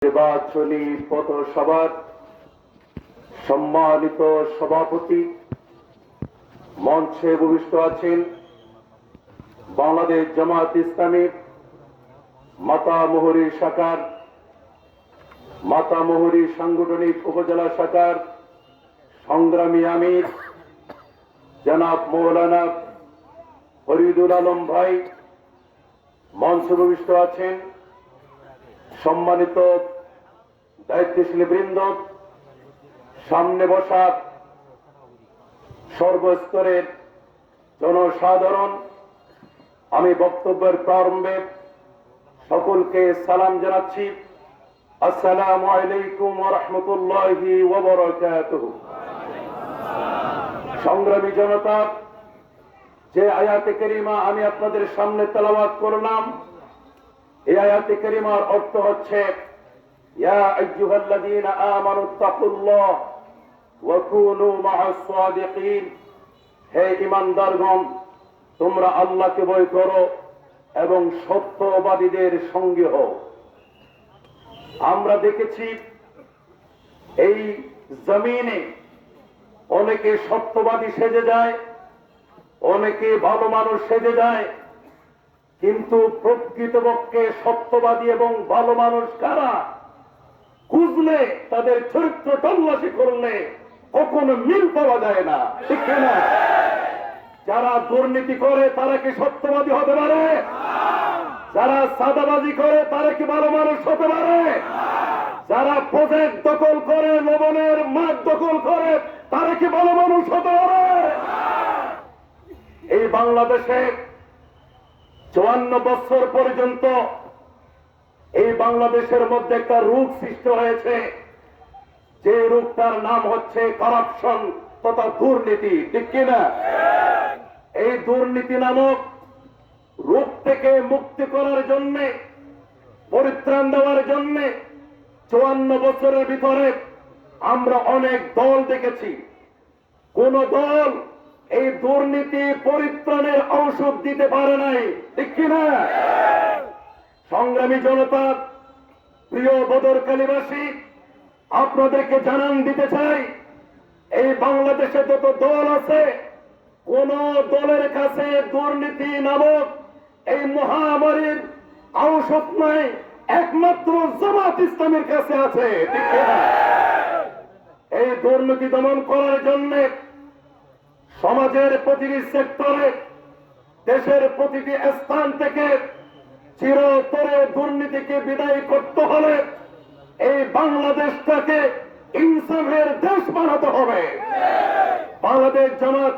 নির্বাচনী পথসভার সম্মানিত সভাপতি, মঞ্চে উপবিষ্ট আছেন বাংলাদেশ জামায়াত ইসলামী মাতামুহুরী শাখার মাতামুহুরী সাংগঠনিক উপজেলা শাখার সংগ্রামী আমির জনাব মৌলানা ফরিদুল আলম ভাই। মঞ্চে উপবিষ্ট আছেন সম্মানিত দায়িত্বশীল বৃন্দ, সামনে বসা সর্বস্তরের জনসাধারণ। আমি বক্তব্যের প্রারম্ভে সকলকে সালাম জানাচ্ছি। আসসালামু আলাইকুম ওয়া রাহমাতুল্লাহি ওয়া বারাকাতুহু। সংগ্রামী জনতা, যে আয়াতে কারিমা আমি আপনাদের সামনে তেলাওয়াত করলাম, এই আয়াতে কারিমার অর্থ হচ্ছে ইয়া আইয়ুহাল্লাযীনা আমানুত্তাকুল্লাহ ওয়া কুনু মা'আস সাদিকিন। হে ঈমানদারগণ, তোমরা আল্লাহকে ভয় করো এবং সত্যবাদীদের সঙ্গে হও। আমরা দেখেছি এই জমিনে অনেকে সত্যবাদী সেজে যায়, অনেকে ভালো মানুষ সেজে যায়, কিন্তু প্রকৃতপক্ষে সত্যবাদী এবং ভালো মানুষ কারা খুঁজলে, তাদের চরিত্র তল্লাশি করলে কখনো মিল পাওয়া যায় না, ঠিক না? যারা দুর্নীতি করে তারা কি সত্যবাদী হতে পারে? যারা সাদাবাজি করে তারা কি ভালো মানুষ হতে পারে? যারা প্রজেক্ট দখল করে, লবণের মাঠ দখল করে, তারা কি ভালো মানুষ হতে পারে? এই বাংলাদেশে 54 বছর পর্যন্ত এই বাংলাদেশের মধ্যে একটা রোগ সৃষ্টি হয়েছে, যে রোগটার নাম হচ্ছে কারাপশন তথা দুর্নীতি, ঠিক কিনা? এই দুর্নীতি নামক রোগ থেকে মুক্তি করার জন্য, পরিত্রাণ দেওয়ার জন্য 54 বছরের ভিতরে আমরা অনেক দল দেখেছি। কোন দল এই দুর্নীতি পরিত্রাণের ঔষধ দিতে পারে নাই, ঠিক কিনা? সংগ্রামী জনতা, প্রিয় বদরকালীবাসী, আপনাদেরকে জানান দিতে চাই, এই বাংলাদেশে যত দল আছে, কোন দলের কাছে দুর্নীতি নামক এই মহামারীর ঔষধ নাই, একমাত্র জামাত ইসলামের কাছে আছে, ঠিক কিনা? এই দুর্নীতি দমন করার জন্য সমাজের প্রতিটি সেক্টরে, দেশের প্রতিটি স্থান থেকে চিরতরে দুর্নীতিকে বিদায় করতে হলে এই বাংলাদেশটাকে ইনসাফের দেশ বানাতে হবে। বাংলাদেশ জামাত